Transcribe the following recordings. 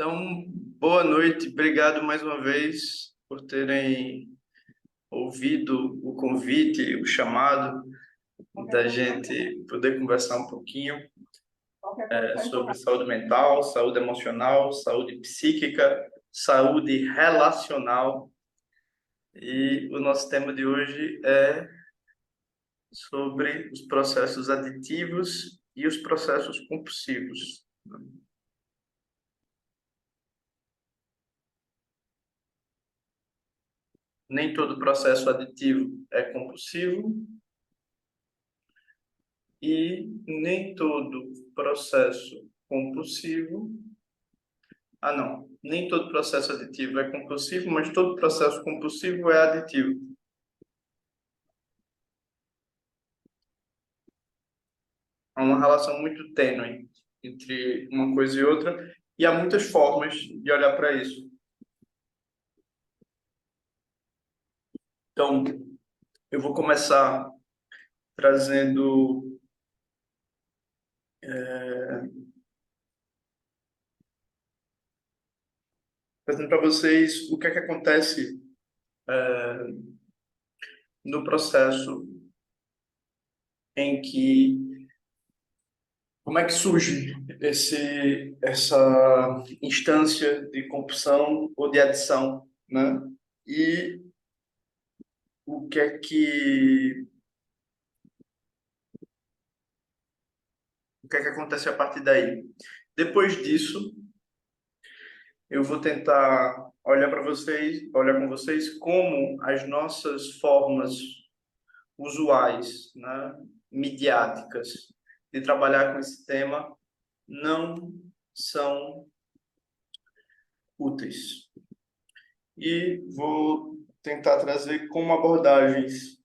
Então, boa noite, obrigado mais uma vez por terem ouvido o convite, o chamado da gente poder conversar um pouquinho sobre saúde mental, saúde emocional, saúde psíquica, saúde relacional. E o nosso tema de hoje é sobre os processos aditivos e os processos compulsivos. Nem todo processo aditivo é compulsivo, e nem todo processo compulsivo. Ah, não. Nem todo processo aditivo é compulsivo, mas todo processo compulsivo é aditivo. Há uma relação muito tênue entre uma coisa e outra, e há muitas formas de olhar para isso. Então, eu vou começar trazendo, trazendo para vocês o que é que acontece no processo em que como é que surge essa instância de compulsão ou de adição, né? E o que é que, o que é que acontece a partir daí? Depois disso, eu vou tentar olhar para vocês, olhar com vocês como as nossas formas usuais, né, midiáticas, de trabalhar com esse tema não são úteis. E vou tentar trazer como abordagens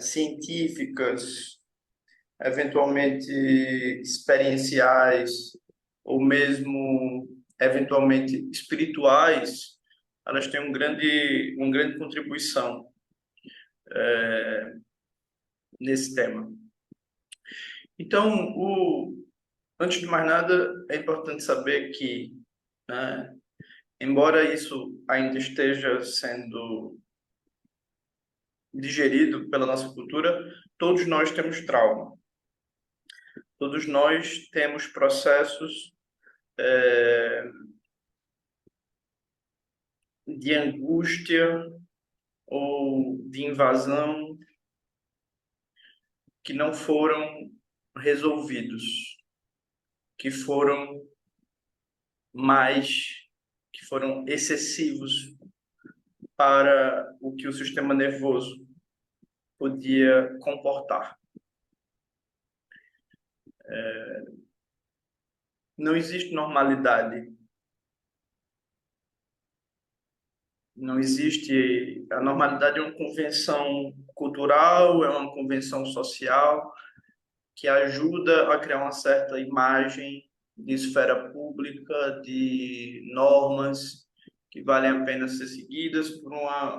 científicas, eventualmente experienciais, ou mesmo eventualmente espirituais, elas têm uma grande contribuição nesse tema. Então, antes de mais nada, é importante saber que, né, embora isso ainda esteja sendo digerido pela nossa cultura, todos nós temos trauma. Todos nós temos processos de angústia ou de invasão que não foram resolvidos, que foram mais, que foram excessivos para o que o sistema nervoso podia comportar. Não existe normalidade. Não existe. A normalidade é uma convenção cultural, é uma convenção social que ajuda a criar uma certa imagem de esfera pública, de normas que valem a pena ser seguidas,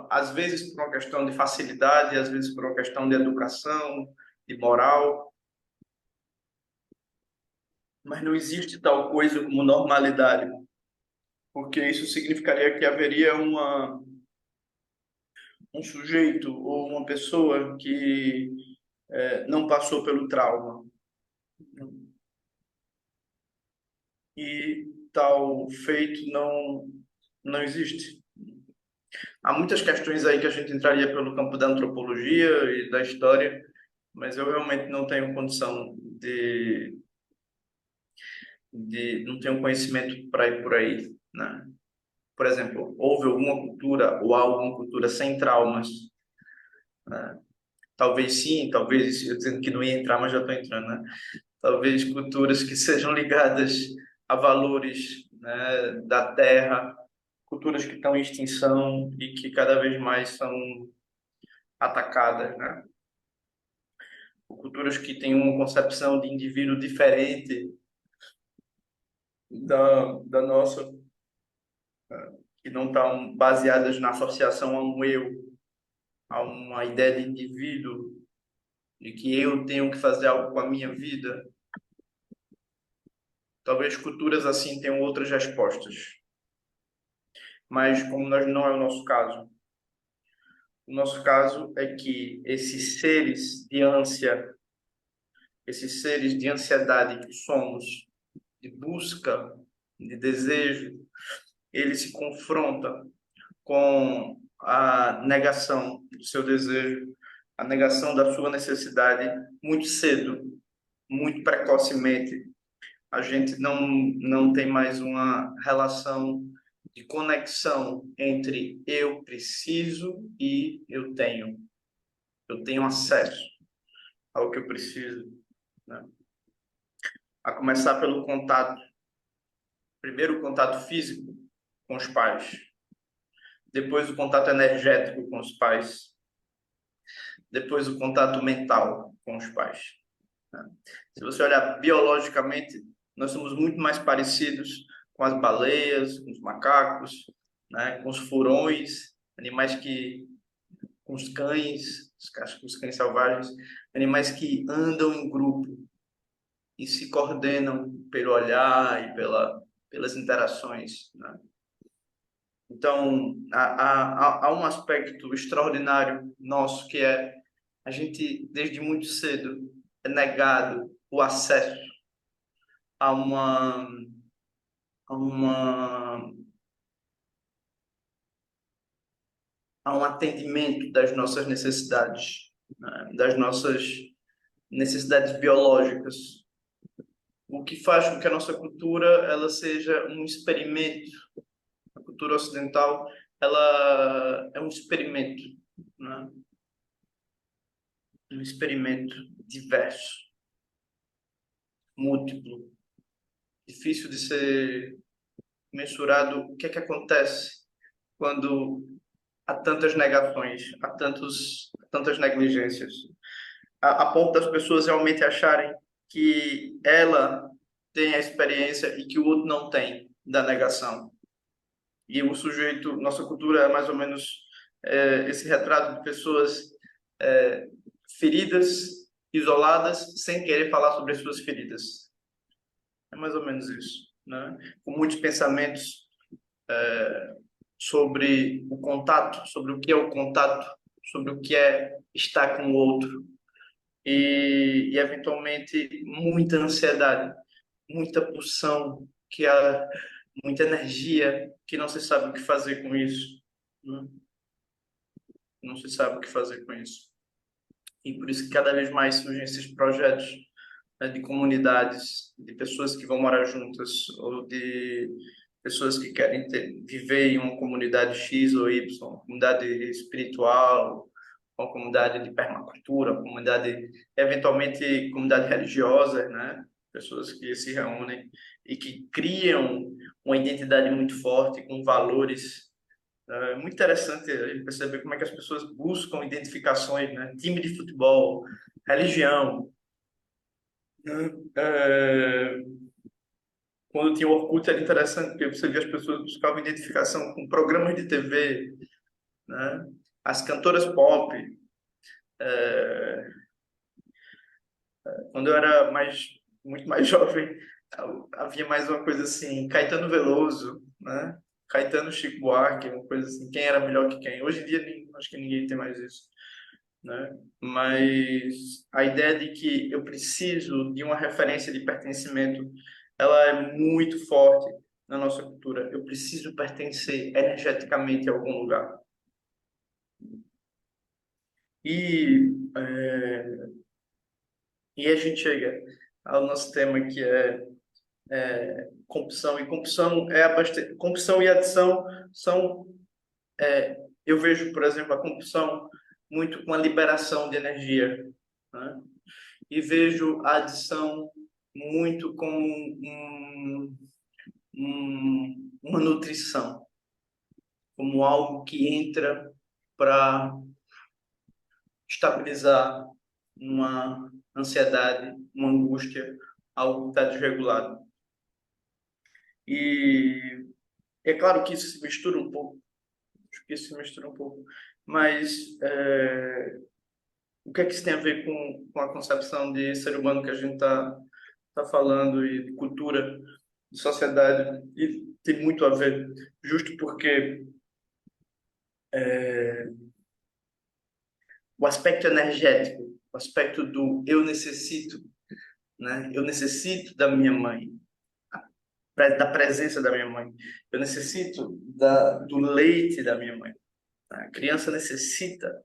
às vezes por uma questão de facilidade, às vezes por uma questão de educação, de moral, mas não existe tal coisa como normalidade, porque isso significaria que haveria um sujeito ou uma pessoa que não passou pelo trauma. E tal feito não existe. Há muitas questões aí que a gente entraria pelo campo da antropologia e da história, mas eu realmente não tenho condição não tenho conhecimento para ir por aí, né? Por exemplo, houve alguma cultura ou há alguma cultura sem traumas? Né? Talvez sim, talvez, eu dizendo que não ia entrar, mas já estou entrando, né? Talvez culturas que sejam ligadas a valores, né, da terra, culturas que estão em extinção e que cada vez mais são atacadas, né? Culturas que têm uma concepção de indivíduo diferente da nossa, que não estão baseadas na associação a um eu, a uma ideia de indivíduo, de que eu tenho que fazer algo com a minha vida. Talvez culturas assim tenham outras respostas, mas como nós não é o nosso caso. O nosso caso é que esses seres de ânsia, esses seres de ansiedade que somos, de busca, de desejo, ele se confronta com a negação do seu desejo, a negação da sua necessidade muito cedo, muito precocemente. A gente não tem mais uma relação de conexão entre eu preciso e eu tenho. Eu tenho acesso ao que eu preciso, né? A começar pelo contato, primeiro o contato físico com os pais, depois o contato energético com os pais, depois o contato mental com os pais, né? Se você olhar biologicamente, nós somos muito mais parecidos com as baleias, com os macacos, né, com os furões, animais que, com os cães, acho que os cães selvagens, animais que andam em grupo e se coordenam pelo olhar e pelas interações, né? Então, há um aspecto extraordinário nosso que é a gente, desde muito cedo, é negado o acesso a a uma, a um atendimento das nossas necessidades, né? Das nossas necessidades biológicas, o que faz com que a nossa cultura ela seja um experimento. A cultura ocidental ela é um experimento, né? Um experimento diverso, múltiplo, difícil de ser mensurado. O que é que acontece quando há tantas negações, tantas negligências, a ponto das pessoas realmente acharem que ela tem a experiência e que o outro não tem da negação. E o sujeito, nossa cultura é mais ou menos esse retrato de pessoas é, feridas, isoladas, sem querer falar sobre as suas feridas. É mais ou menos isso, né? Com muitos pensamentos sobre o contato, sobre o que é o contato, sobre o que é estar com o outro e eventualmente muita ansiedade, muita pulsão, muita energia que não se sabe o que fazer com isso, né? Não se sabe o que fazer com isso. E por isso que cada vez mais surgem esses projetos, né, de comunidades, de pessoas que vão morar juntas ou de pessoas que querem viver em uma comunidade X ou Y, uma comunidade espiritual, uma comunidade de permacultura, uma comunidade, eventualmente comunidade religiosa, né? Pessoas que se reúnem e que criam uma identidade muito forte com valores. É muito interessante a gente perceber como é que as pessoas buscam identificações, né? Time de futebol, religião, né? Quando tinha o Orkut era interessante, porque você via as pessoas buscavam identificação com programas de TV, né? As cantoras pop. Quando eu era muito mais jovem, havia mais uma coisa assim, Caetano Veloso, né? Caetano Chico Buarque, uma coisa assim, quem era melhor que quem. Hoje em dia, acho que ninguém tem mais isso, né? Mas a ideia de que eu preciso de uma referência de pertencimento, ela é muito forte na nossa cultura. Eu preciso pertencer energeticamente a algum lugar. E, é, e a gente chega ao nosso tema que é compulsão. E compulsão e adição são... Eu vejo, por exemplo, a compulsão muito com a liberação de energia, né? E vejo a adição muito com uma nutrição, como algo que entra para estabilizar uma ansiedade, uma angústia, algo que está desregulado. E é claro que isso se mistura um pouco, acho que isso se mistura um pouco, mas o que é que isso tem a ver com a concepção de ser humano que a gente está falando e de cultura? de sociedade, e tem muito a ver, justo porque o aspecto energético, o aspecto do eu necessito, né? Eu necessito da minha mãe, da presença da minha mãe. Eu necessito do leite da minha mãe. A criança necessita,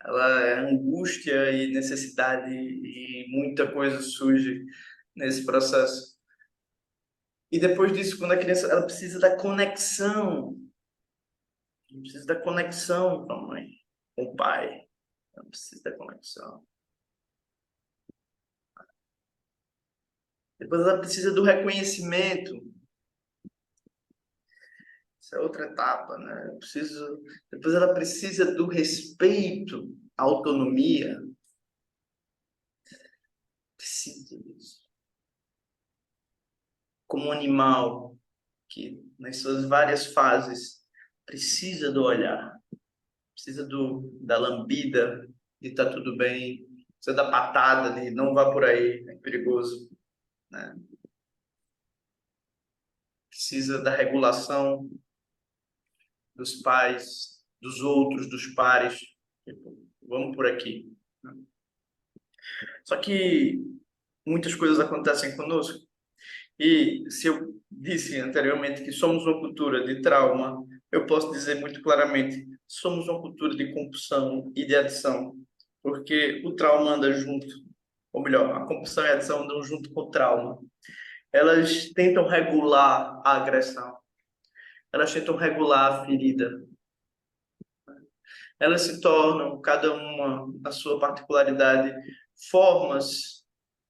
ela é angústia e necessidade e muita coisa surge nesse processo. E depois disso, quando a criança, ela precisa da conexão com a mãe, com o pai, ela precisa da conexão. Depois ela precisa do reconhecimento. Essa é outra etapa, né? Depois ela precisa do respeito, à autonomia. Precisa disso. Como um animal que, nas suas várias fases, precisa do olhar, precisa da lambida, de estar tudo bem, precisa da patada, de não vá por aí, é perigoso, né? Precisa da regulação dos pais, dos outros, dos pares. Tipo, vamos por aqui, né? Só que muitas coisas acontecem conosco. E se eu disse anteriormente que somos uma cultura de trauma, eu posso dizer muito claramente, somos uma cultura de compulsão e de adição, porque o trauma anda junto, ou melhor, a compulsão e a adição andam junto com o trauma. Elas tentam regular a agressão, elas tentam regular a ferida, elas se tornam, cada uma na sua particularidade, formas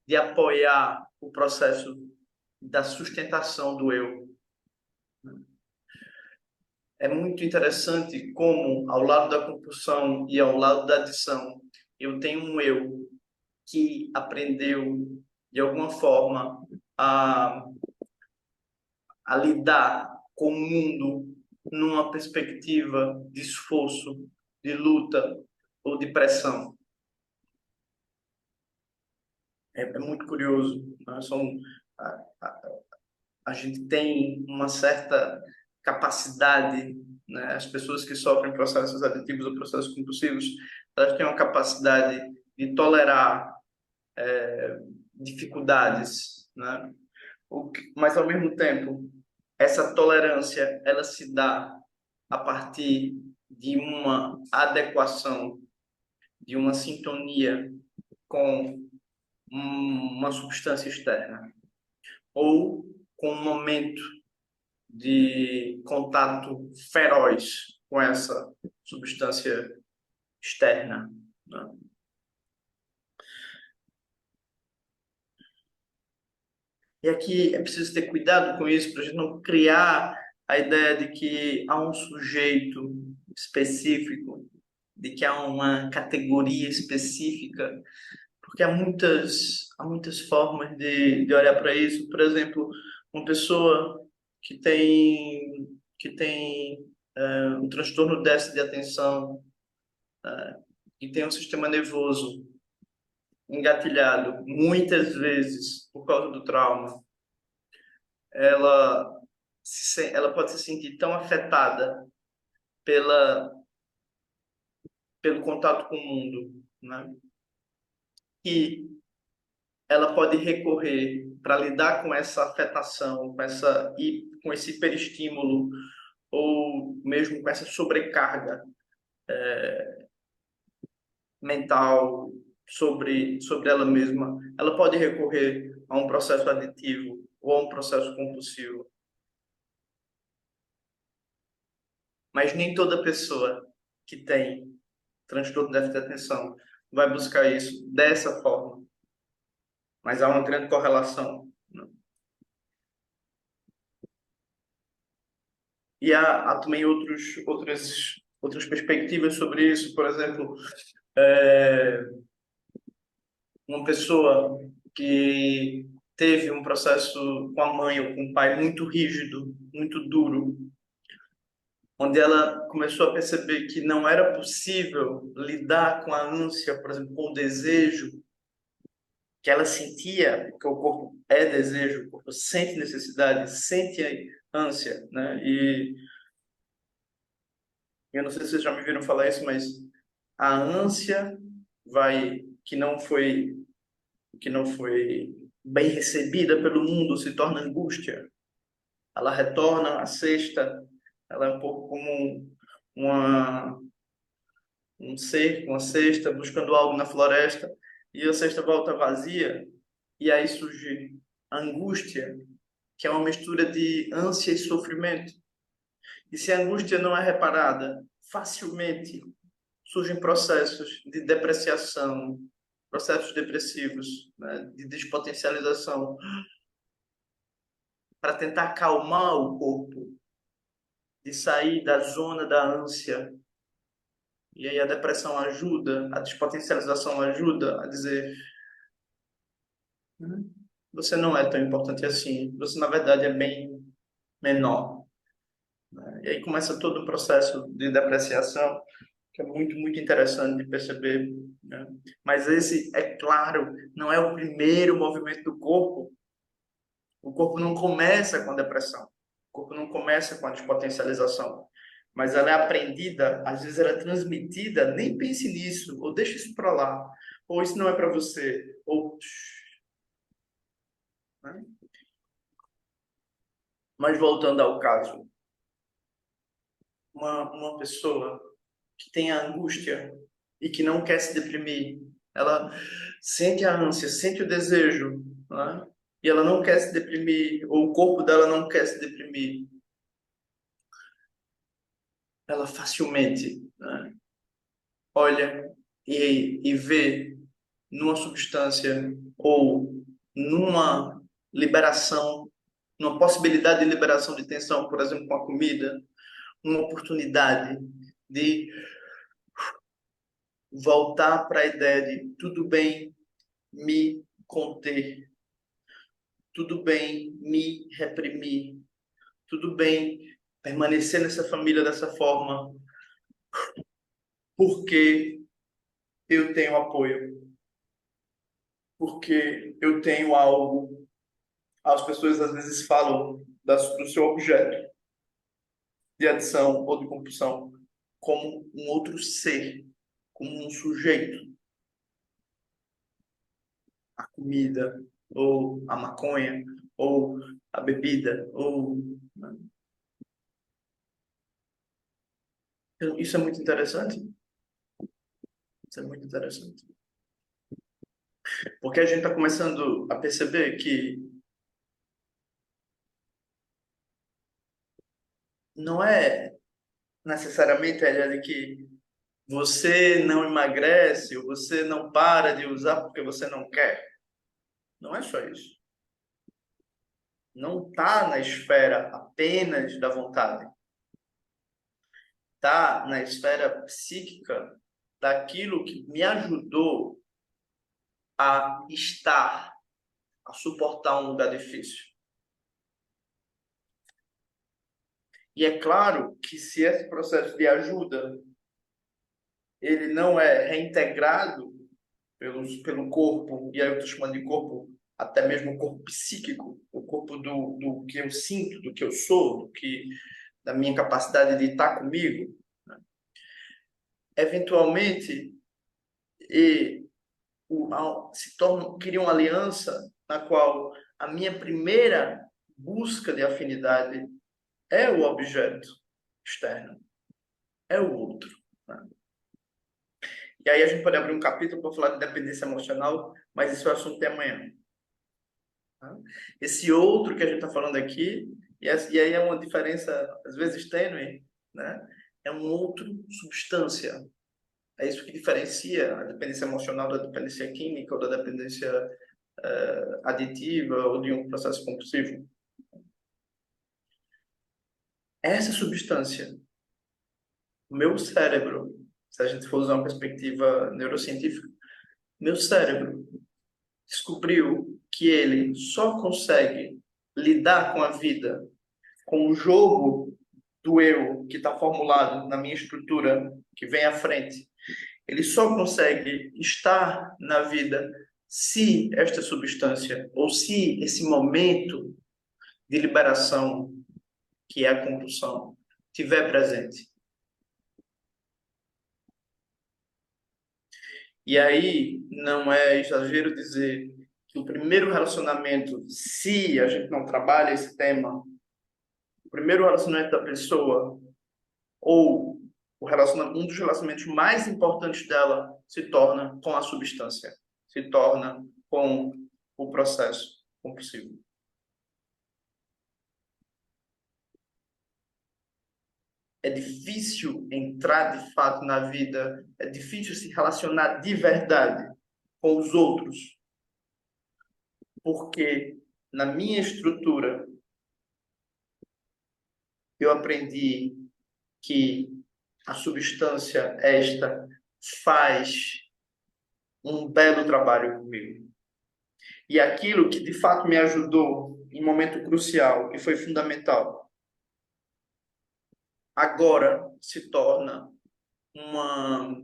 de apoiar o processo da sustentação do eu. É muito interessante como, ao lado da compulsão e ao lado da adição, eu tenho um eu que aprendeu, de alguma forma, a, a lidar com o mundo numa perspectiva de esforço, de luta ou de pressão. É muito curioso. Nós somos, a, a, a gente tem uma certa capacidade, né? As pessoas que sofrem processos aditivos ou processos compulsivos, elas têm uma capacidade de tolerar dificuldades, né? Mas ao mesmo tempo, essa tolerância, ela se dá a partir de uma adequação, de uma sintonia com uma substância externa ou com um momento de contato feroz com essa substância externa, né? E aqui é preciso ter cuidado com isso para a gente não criar a ideia de que há um sujeito específico, de que há uma categoria específica, porque há muitas formas de olhar para isso. Por exemplo, uma pessoa que tem um transtorno de déficit de atenção, e tem um sistema nervoso engatilhado muitas vezes por causa do trauma, ela ela pode se sentir tão afetada pela pelo contato com o mundo, né? Que ela pode recorrer para lidar com essa afetação, com esse hiperestímulo ou mesmo com essa sobrecarga mental sobre ela mesma. Ela pode recorrer a um processo aditivo ou a um processo compulsivo. Mas nem toda pessoa que tem transtorno de déficit de atenção vai buscar isso dessa forma. Mas há uma grande correlação, né? E há também outras perspectivas sobre isso. Por exemplo, uma pessoa que teve um processo com a mãe ou com o pai muito rígido, muito duro, onde ela começou a perceber que não era possível lidar com a ânsia, por exemplo, com o desejo, que ela sentia, porque o corpo é desejo, o corpo sente necessidade, sente ânsia, né? E eu não sei se vocês já me viram falar isso, mas a ânsia que não foi bem recebida pelo mundo se torna angústia. Ela retorna à cesta, ela é um pouco como uma, um ser com a cesta buscando algo na floresta e a cesta volta vazia e aí surge a angústia, que é uma mistura de ânsia e sofrimento. E se a angústia não é reparada, facilmente surgem processos de depreciação, processos depressivos, né, de despotencialização, para tentar acalmar o corpo, de sair da zona da ânsia. E aí a depressão ajuda, a despotencialização ajuda a dizer: você não é tão importante assim, você na verdade é bem menor. E aí começa todo um processo de depreciação que é muito, muito interessante de perceber, né? Mas esse, é claro, não é o primeiro movimento do corpo. O corpo não começa com a depressão. O corpo não começa com a despotencialização. Mas ela é aprendida, às vezes ela é transmitida, nem pense nisso, ou deixa isso para lá, ou isso não é para você, ou... né? Mas voltando ao caso, uma pessoa que tem a angústia e que não quer se deprimir, ela sente a ânsia, sente o desejo, né? E ela não quer se deprimir, ou o corpo dela não quer se deprimir, ela facilmente, né, olha e vê numa substância ou numa liberação, numa possibilidade de liberação de tensão, por exemplo, com a comida, uma oportunidade de voltar para a ideia de tudo bem me conter, tudo bem me reprimir, tudo bem permanecer nessa família dessa forma, porque eu tenho apoio, porque eu tenho algo. As pessoas às vezes falam do seu objeto de adição ou de compulsão como um outro ser, como um sujeito, a comida, ou a maconha, ou a bebida, ou... né? Então, isso é muito interessante. Isso é muito interessante. Porque a gente está começando a perceber que não é necessariamente a ideia de que você não emagrece ou você não para de usar porque você não quer. Não é só isso. Não está na esfera apenas da vontade. Está na esfera psíquica daquilo que me ajudou a estar, a suportar um lugar difícil. E é claro que se esse processo de ajuda ele não é reintegrado pelo corpo, e aí eu estou chamando de corpo, até mesmo o corpo psíquico, o corpo do que eu sinto, do que eu sou, da minha capacidade de estar comigo, né? Eventualmente, e se torna, cria uma aliança na qual a minha primeira busca de afinidade é o objeto externo, é o outro, né? E aí a gente pode abrir um capítulo para falar de dependência emocional, mas esse é o assunto de amanhã. Tá? Esse outro que a gente está falando aqui, e aí é uma diferença, às vezes, tênue, né? É um outro substância. É isso que diferencia a dependência emocional da dependência química ou da dependência aditiva ou de um processo compulsivo. Essa substância, o meu cérebro, se a gente for usar uma perspectiva neurocientífica, meu cérebro descobriu que ele só consegue lidar com a vida, com o jogo do eu que está formulado na minha estrutura que vem à frente. Ele só consegue estar na vida se esta substância, ou se esse momento de liberação, que é a compulsão, estiver presente. E aí, não é exagero dizer que o primeiro relacionamento, se a gente não trabalha esse tema, o primeiro relacionamento da pessoa, ou um dos relacionamentos mais importantes dela, se torna com a substância, se torna com o processo compulsivo. É difícil entrar de fato na vida, é difícil se relacionar de verdade com os outros, porque na minha estrutura eu aprendi que a substância esta faz um belo trabalho comigo. E aquilo que de fato me ajudou em um momento crucial e foi fundamental, agora se torna uma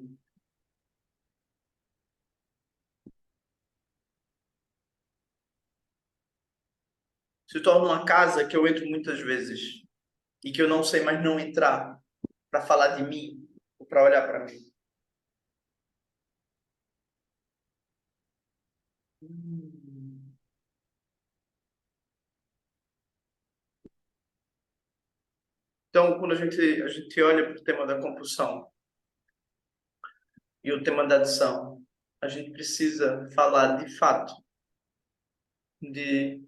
casa que eu entro muitas vezes e que eu não sei mais não entrar para falar de mim ou para olhar para mim. Então, quando a gente olha para o tema da compulsão e o tema da adição, a gente precisa falar de fato de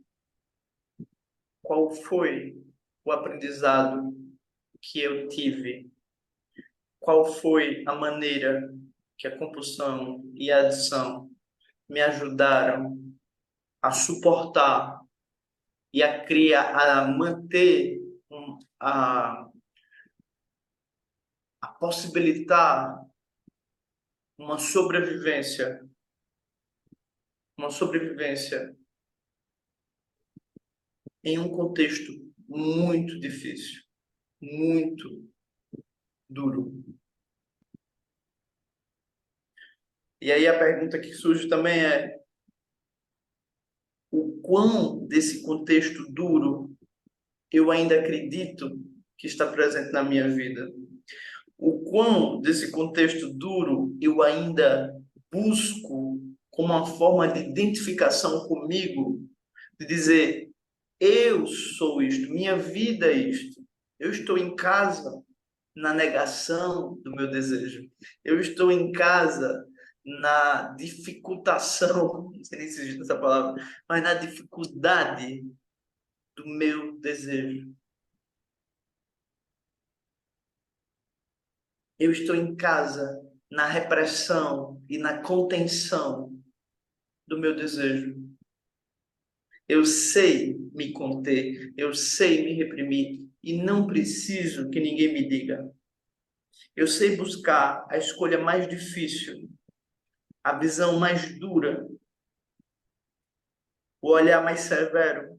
qual foi o aprendizado que eu tive, qual foi a maneira que a compulsão e a adição me ajudaram a suportar e a criar, a manter, a possibilitar uma sobrevivência, uma sobrevivência em um contexto muito difícil, muito duro. E aí a pergunta que surge também é: o quão desse contexto duro eu ainda acredito que está presente na minha vida? O quão desse contexto duro eu ainda busco como uma forma de identificação comigo, de dizer, eu sou isto, minha vida é isto. Eu estou em casa na negação do meu desejo. Eu estou em casa na dificultação, não sei nem se existe essa palavra, mas na dificuldade do meu desejo. Eu estou em casa na repressão e na contenção do meu desejo. Eu sei me conter, eu sei me reprimir e não preciso que ninguém me diga. Eu sei buscar a escolha mais difícil, a visão mais dura, o olhar mais severo.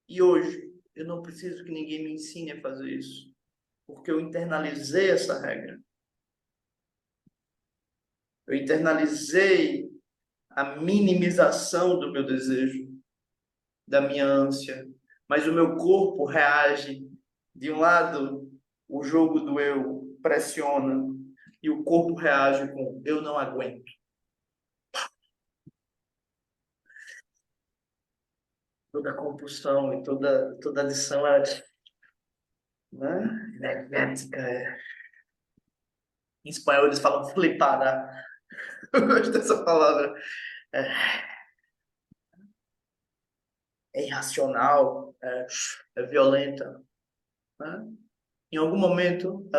E hoje eu não preciso que ninguém me ensine a fazer isso, porque eu internalizei essa regra. Eu internalizei a minimização do meu desejo, da minha ânsia, mas o meu corpo reage. De um lado, o jogo do eu pressiona e o corpo reage com eu não aguento. Toda compulsão e toda adição é, né? Energética. Em espanhol eles falam flipada. Eu gosto dessa palavra. É, é irracional, é violenta. Né? Em algum momento,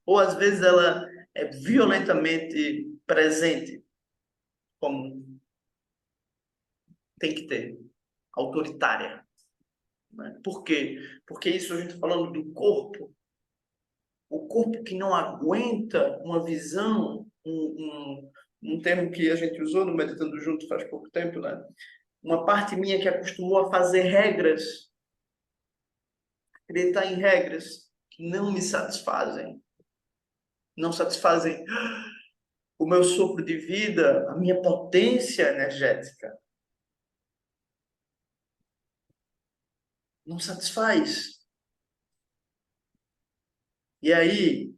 ou às vezes ela é violentamente presente, como tem que ter, autoritária. Né? Por quê? Porque isso a gente está falando do corpo, o corpo que não aguenta uma visão, um termo que a gente usou no Meditando Junto faz pouco tempo, né? Uma parte minha que acostumou a fazer regras, acreditar em regras que não me satisfazem, não satisfazem o meu sopro de vida, a minha potência energética. Não satisfaz. E aí,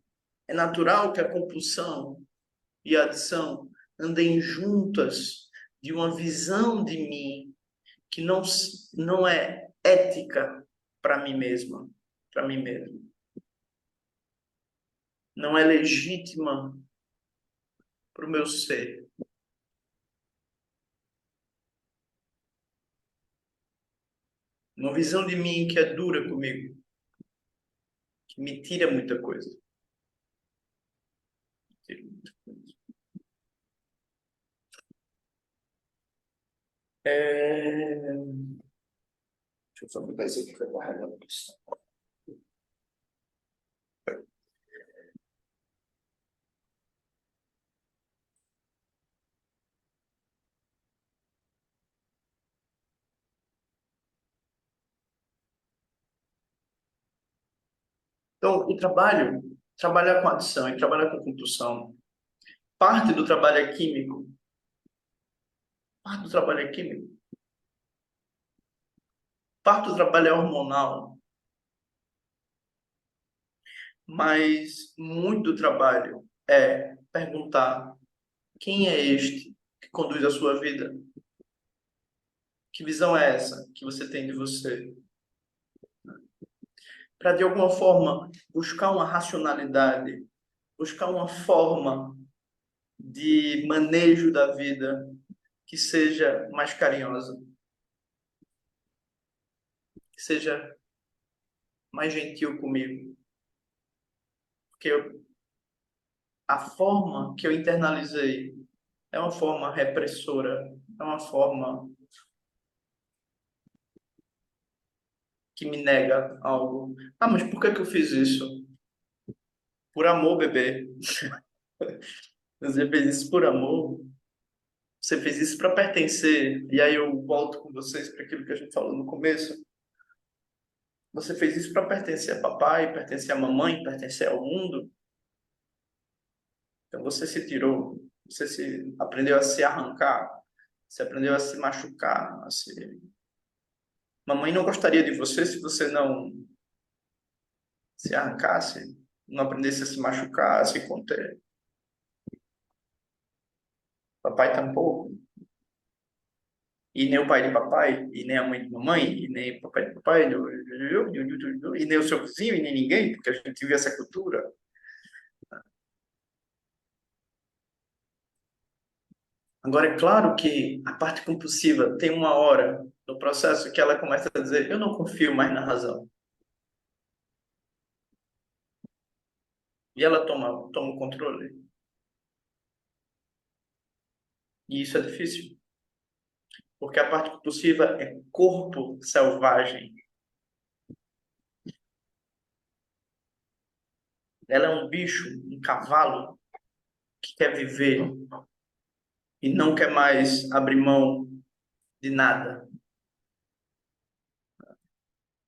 é natural que a compulsão e a adição andem juntas de uma visão de mim que não é ética para mim mesma, para mim mesmo. Não é legítima para o meu ser. Uma visão de mim que é dura comigo, que me tira muita coisa. Deixa eu só botar isso aqui que foi carregando. Então, o trabalho, trabalhar com adição e trabalhar com compulsão, parte do trabalho é químico, parte do trabalho é químico, parte do trabalho é hormonal, mas muito do trabalho é perguntar quem é este que conduz a sua vida? Que visão é essa que você tem de você? Para, de alguma forma, buscar uma racionalidade, buscar uma forma de manejo da vida que seja mais carinhosa, que seja mais gentil comigo. Porque a forma que eu internalizei é uma forma repressora, é uma forma que me nega algo. Ah, mas por que que eu fiz isso? Por amor, bebê. Você fez isso por amor. Você fez isso para pertencer. E aí eu volto com vocês para aquilo que a gente falou no começo. Você fez isso para pertencer a papai, pertencer a mamãe, pertencer ao mundo. Então você se tirou, você se aprendeu a se arrancar, você aprendeu a se machucar, a se... Mamãe não gostaria de você se você não se arrancasse, não aprendesse a se machucar, a se conter. Papai tampouco. E nem o pai de papai, e nem a mãe de mamãe, e nem o papai de papai, e nem o seu vizinho, e nem ninguém, porque a gente vive essa cultura. Agora, é claro que a parte compulsiva tem uma hora no processo que ela começa a dizer: eu não confio mais na razão. E ela toma o controle. E isso é difícil, porque a parte compulsiva é corpo selvagem. Ela é um bicho, um cavalo que quer viver e não quer mais abrir mão de nada.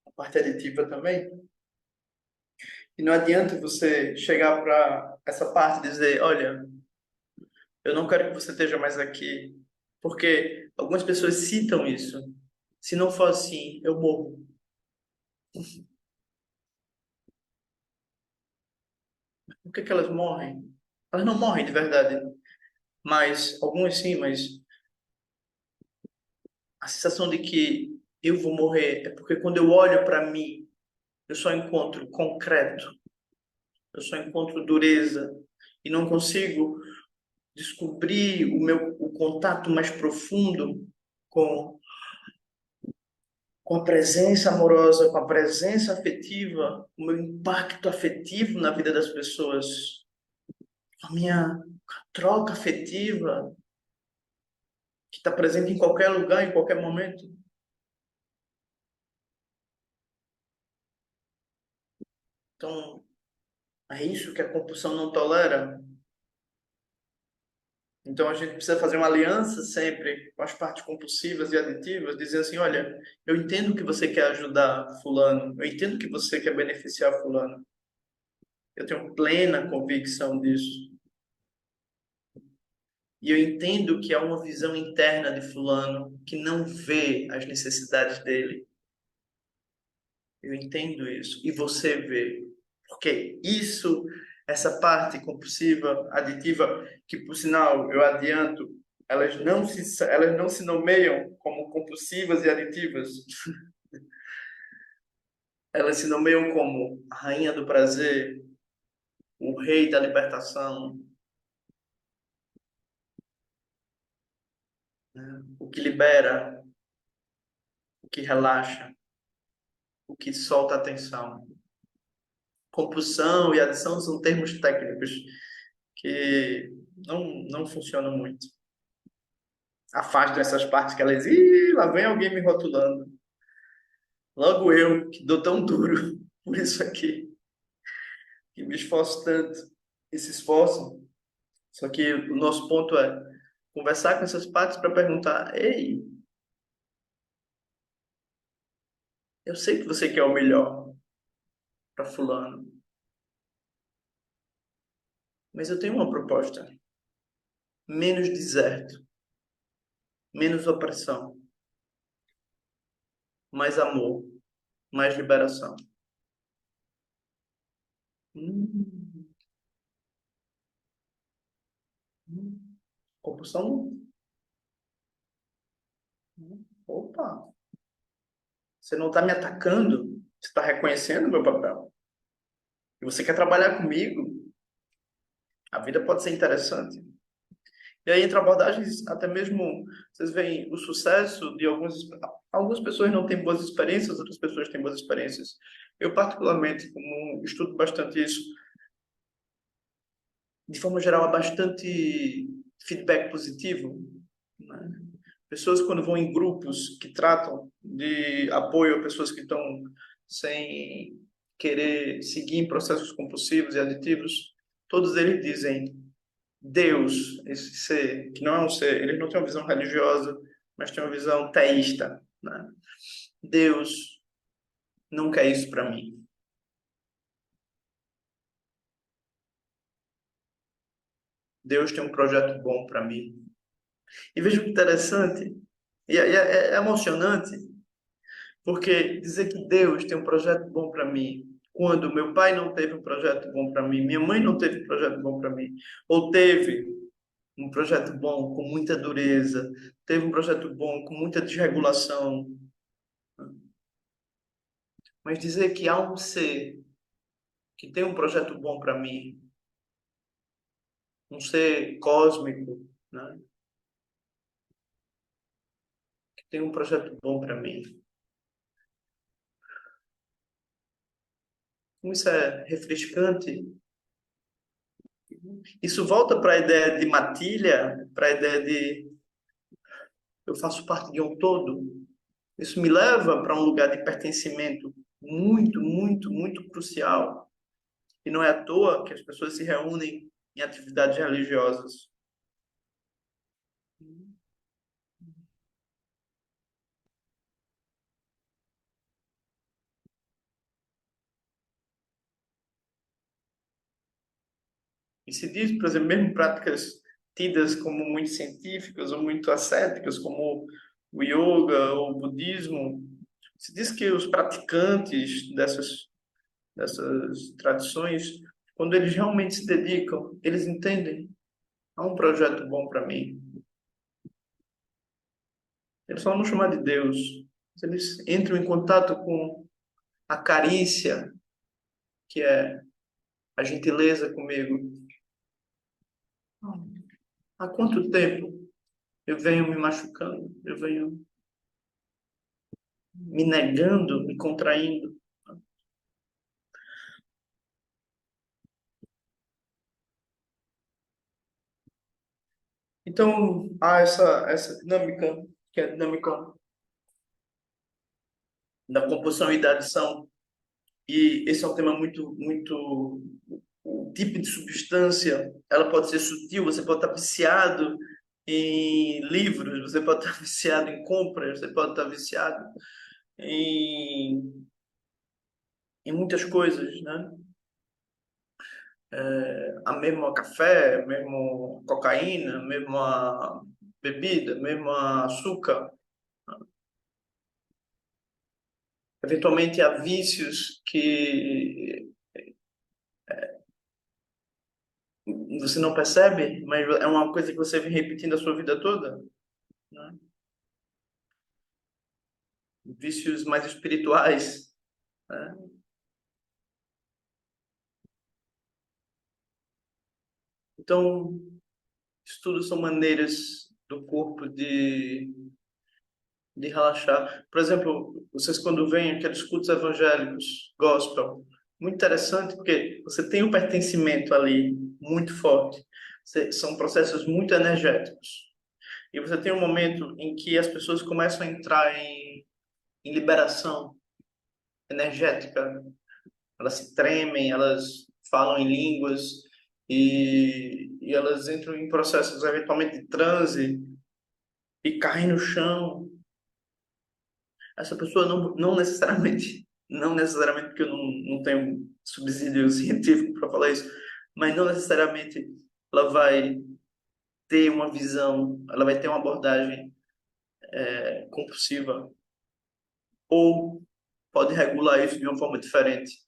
A parte aditiva também. E não adianta você chegar para essa parte e dizer: olha, eu não quero que você esteja mais aqui, porque algumas pessoas citam isso. Se não for assim, eu morro. Por que que elas morrem? Elas não morrem de verdade, mas algumas sim, mas a sensação de que eu vou morrer é porque quando eu olho para mim, eu só encontro concreto, eu só encontro dureza e não consigo descobrir o contato mais profundo com com a presença amorosa, com a presença afetiva, o meu impacto afetivo na vida das pessoas, a minha troca afetiva que está presente em qualquer lugar, em qualquer momento. Então, é isso que a compulsão não tolera. Então, a gente precisa fazer uma aliança sempre com as partes compulsivas e aditivas, dizendo assim: olha, eu entendo que você quer ajudar fulano, eu entendo que você quer beneficiar fulano. Eu tenho plena convicção disso. E eu entendo que há uma visão interna de fulano que não vê as necessidades dele. Eu entendo isso. E você vê. Porque isso, essa parte compulsiva, aditiva, que por sinal eu adianto, elas não se nomeiam como compulsivas e aditivas. Elas se nomeiam como a rainha do prazer, o rei da libertação, né? O que libera, o que relaxa, o que solta a tensão. Compulsão e adição são termos técnicos que não funcionam muito. Afasto essas partes que elas, ih, lá vem alguém me rotulando. Logo eu, que dou tão duro por isso aqui, que me esforço tanto e se esforçam. Só que o nosso ponto é conversar com essas partes para perguntar: ei, eu sei que você quer o melhor para fulano, mas eu tenho uma proposta. Menos deserto, menos opressão, mais amor, mais liberação. Hum, compulsão? Opa, você não está me atacando, você está reconhecendo o meu papel. E você quer trabalhar comigo, a vida pode ser interessante. E aí, entre abordagens, até mesmo, vocês veem o sucesso de algumas pessoas não têm boas experiências, outras pessoas têm boas experiências. Eu, particularmente, como estudo bastante isso, de forma geral, há bastante feedback positivo, né? Pessoas, quando vão em grupos que tratam de apoio a pessoas que estão sem querer seguir em processos compulsivos e aditivos, todos eles dizem Deus, esse ser, que não é um ser, eles não têm uma visão religiosa, mas têm uma visão teísta, né? Deus não quer isso para mim. Deus tem um projeto bom para mim. E veja que interessante, é emocionante, porque dizer que Deus tem um projeto bom para mim, quando meu pai não teve um projeto bom para mim, minha mãe não teve um projeto bom para mim, ou teve um projeto bom com muita dureza, teve um projeto bom com muita desregulação, mas dizer que há um ser que tem um projeto bom para mim, um ser cósmico, né, que tem um projeto bom para mim. Como isso é refrescante. Isso volta para a ideia de matilha, para a ideia de eu faço parte de um todo. Isso me leva para um lugar de pertencimento muito, muito, muito crucial. E não é à toa que as pessoas se reúnem em atividades religiosas. E se diz, por exemplo, mesmo práticas tidas como muito científicas ou muito ascéticas, como o yoga ou o budismo, se diz que os praticantes dessas tradições, quando eles realmente se dedicam, eles entendem, há um projeto bom para mim. Eles só não chamar de Deus, mas eles entram em contato com a carícia, que é a gentileza comigo. Há quanto tempo eu venho me machucando, eu venho me negando, me contraindo. Então, há essa dinâmica, que é a dinâmica da composição e da adição, e esse é um tema muito. O tipo de substância, ela pode ser sutil, você pode estar viciado em livros, você pode estar viciado em compras, você pode estar viciado em muitas coisas, né? a mesma café, mesmo cocaína, mesma bebida, mesmo açúcar. Eventualmente há vícios que você não percebe, mas é uma coisa que você vem repetindo a sua vida toda, né? Vícios mais espirituais, né? Então, isso tudo são maneiras do corpo de relaxar. Por exemplo, vocês quando veem aqueles cultos evangélicos, gospel, muito interessante porque você tem um pertencimento ali muito forte. São processos muito energéticos. E você tem um momento em que as pessoas começam a entrar em liberação energética. Elas se tremem, elas falam em línguas e elas entram em processos eventualmente de transe e caem no chão. Essa pessoa não necessariamente, não necessariamente porque eu não tenho subsídio científico para falar isso, mas não necessariamente ela vai ter uma visão, ela vai ter uma abordagem compulsiva ou pode regular isso de uma forma diferente,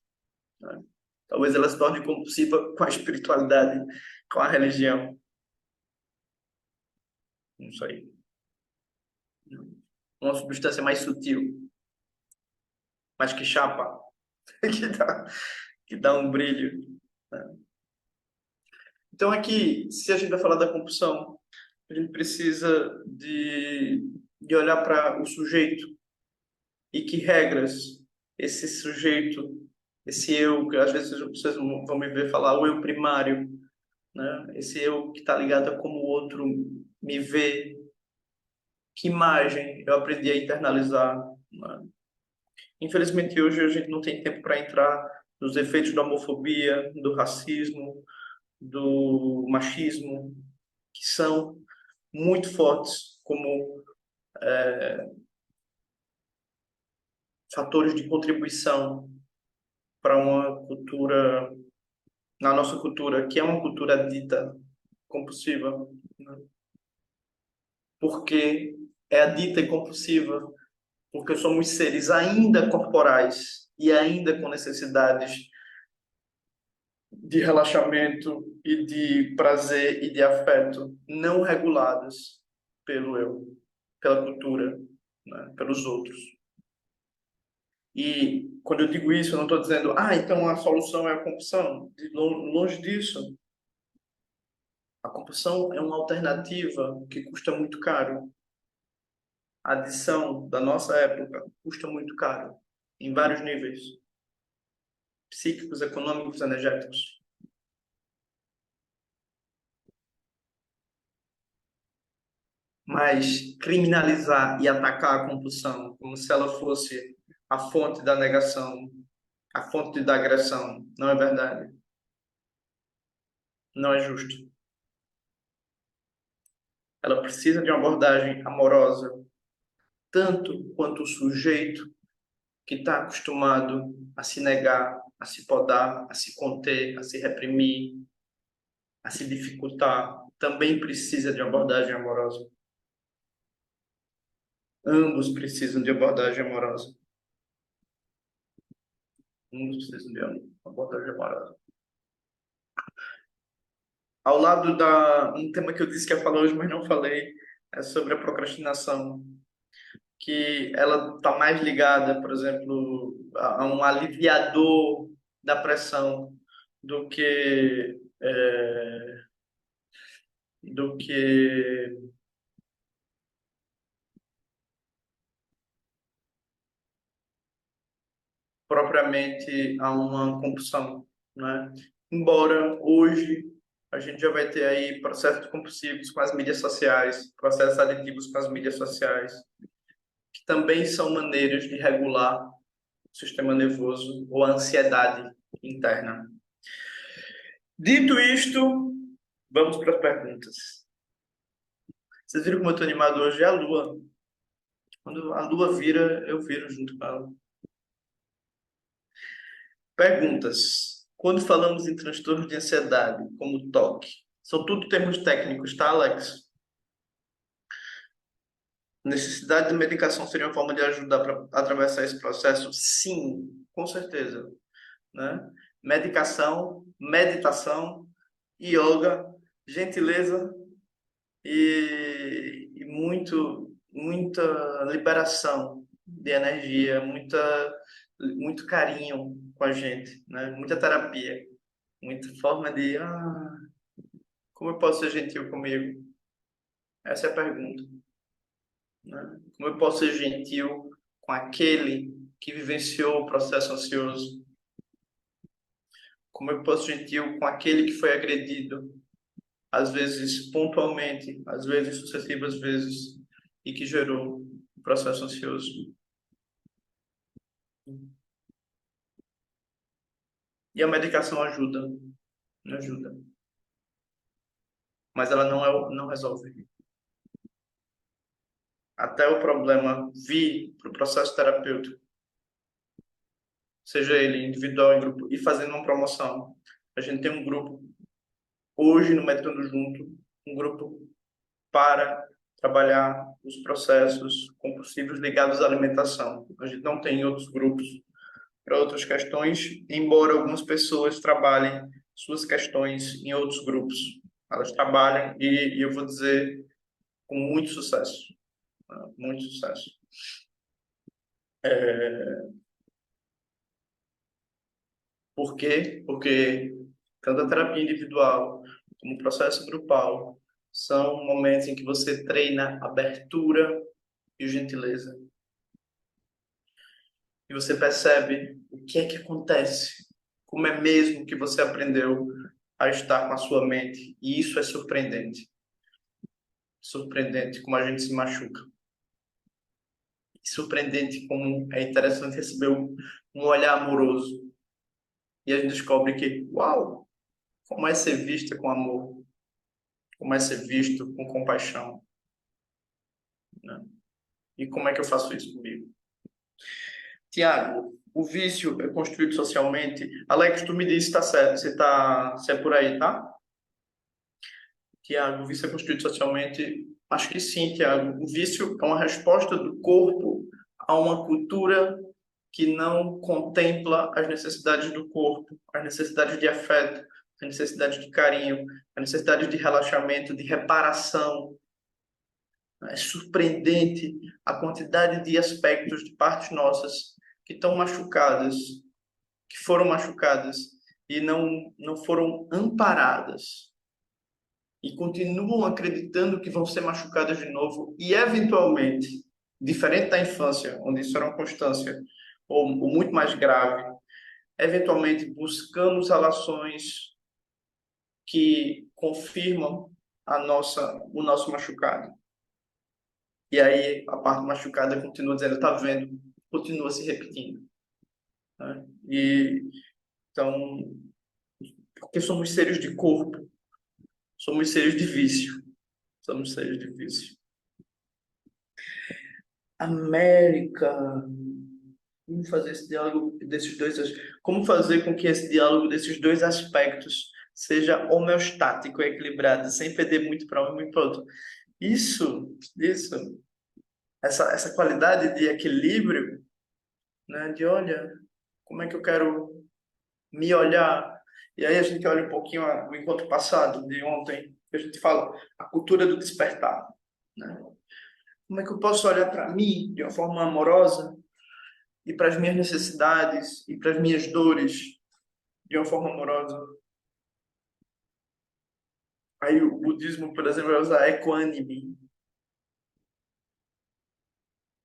né? Talvez ela se torne compulsiva com a espiritualidade, com a religião, não sei. Uma substância mais sutil, mas que chapa, que dá, que dá um brilho, né? Então, aqui, se a gente vai falar da compulsão, a gente precisa de olhar para o sujeito e que regras esse sujeito, esse eu, que às vezes vocês vão me ver falar, o eu primário, né? Esse eu que está ligado a como o outro me vê, que imagem eu aprendi a internalizar, né? Infelizmente, hoje a gente não tem tempo para entrar nos efeitos da homofobia, do racismo, do machismo, que são muito fortes como fatores de contribuição para uma cultura, na nossa cultura, que é uma cultura dita compulsiva, né? Porque é a dita e compulsiva, porque somos seres ainda corporais e ainda com necessidades de relaxamento e de prazer e de afeto não reguladas pelo eu, pela cultura, né? Pelos outros. E quando eu digo isso, eu não estou dizendo, então a solução é a compulsão. Longe disso. A compulsão é uma alternativa que custa muito caro. A adição da nossa época custa muito caro, em vários níveis, psíquicos, econômicos, energéticos. Mas criminalizar e atacar a compulsão como se ela fosse a fonte da negação, a fonte da agressão, não é verdade. Não é justo. Ela precisa de uma abordagem amorosa, tanto quanto o sujeito que está acostumado a se negar, a se podar, a se conter, a se reprimir, a se dificultar, também precisa de uma abordagem amorosa. Ambos precisam de abordagem amorosa. Ambos precisam de uma abordagem amorosa. Ao lado um tema que eu disse que ia falar hoje, mas não falei, é sobre a procrastinação, que ela está mais ligada, por exemplo, a um aliviador da pressão do que propriamente a uma compulsão, né? Embora hoje a gente já vai ter aí processos compulsivos com as mídias sociais, processos aditivos com as mídias sociais, que também são maneiras de regular o sistema nervoso ou a ansiedade interna. Dito isto, vamos para as perguntas. Vocês viram como eu estou animado hoje? É a Lua. Quando a Lua vira, eu viro junto com ela. Perguntas. Quando falamos em transtorno de ansiedade, como TOC, são tudo termos técnicos, tá, Alex? Necessidade de medicação seria uma forma de ajudar para atravessar esse processo? Sim, com certeza, né? Medicação, meditação, yoga, gentileza e muita liberação de energia, muito carinho com a gente, né? Muita terapia, muita forma de, como eu posso ser gentil comigo? Essa é a pergunta, né? Como eu posso ser gentil com aquele que vivenciou o processo ansioso? Como eu posso ser gentil com aquele que foi agredido, às vezes pontualmente, às vezes sucessivas vezes, e que gerou o processo ansioso? E a medicação ajuda, ajuda, mas ela não resolve. Até o problema vir para o processo terapêutico, seja ele individual, em grupo, e fazendo uma promoção. A gente tem um grupo, hoje no Meditando Junto, um grupo para trabalhar os processos compulsivos ligados à alimentação. A gente não tem outros grupos para outras questões, embora algumas pessoas trabalhem suas questões em outros grupos. Elas trabalham e eu vou dizer com muito sucesso, né? Muito sucesso. Por quê? Porque tanto a terapia individual como o processo grupal são momentos em que você treina abertura e gentileza. E você percebe o que é que acontece, como é mesmo que você aprendeu a estar com a sua mente. E isso é surpreendente. Surpreendente como a gente se machuca. Surpreendente como é interessante receber um olhar amoroso. E a gente descobre que, uau, como é ser vista com amor, como é ser visto com compaixão, né? E como é que eu faço isso comigo? Tiago, o vício é construído socialmente. Alex, tu me disse se tá certo, se é por aí, tá? Tiago, o vício é construído socialmente? Acho que sim, Tiago. O vício é uma resposta do corpo a uma cultura que não contempla as necessidades do corpo, as necessidades de afeto, as necessidades de carinho, as necessidades de relaxamento, de reparação. É surpreendente a quantidade de aspectos de partes nossas que estão machucadas, que foram machucadas e não foram amparadas e continuam acreditando que vão ser machucadas de novo e eventualmente, diferente da infância, onde isso era uma constância ou muito mais grave, eventualmente buscamos relações que confirmam o nosso machucado. E aí a parte machucada continua dizendo, tá vendo? Continua se repetindo, né? E então, porque somos seres de corpo, somos seres de vício, somos seres de vício. América, como fazer esse diálogo desses dois, como fazer com que esse diálogo desses dois aspectos seja homeostático, equilibrado, sem perder muito para um e muito para outro. Isso, essa qualidade de equilíbrio, né? De olha, como é que eu quero me olhar? E aí a gente olha um pouquinho o encontro passado de ontem, que a gente fala a cultura do despertar, né? Como é que eu posso olhar para mim de uma forma amorosa e para as minhas necessidades e para as minhas dores de uma forma amorosa? Aí o budismo, por exemplo, vai usar equânime.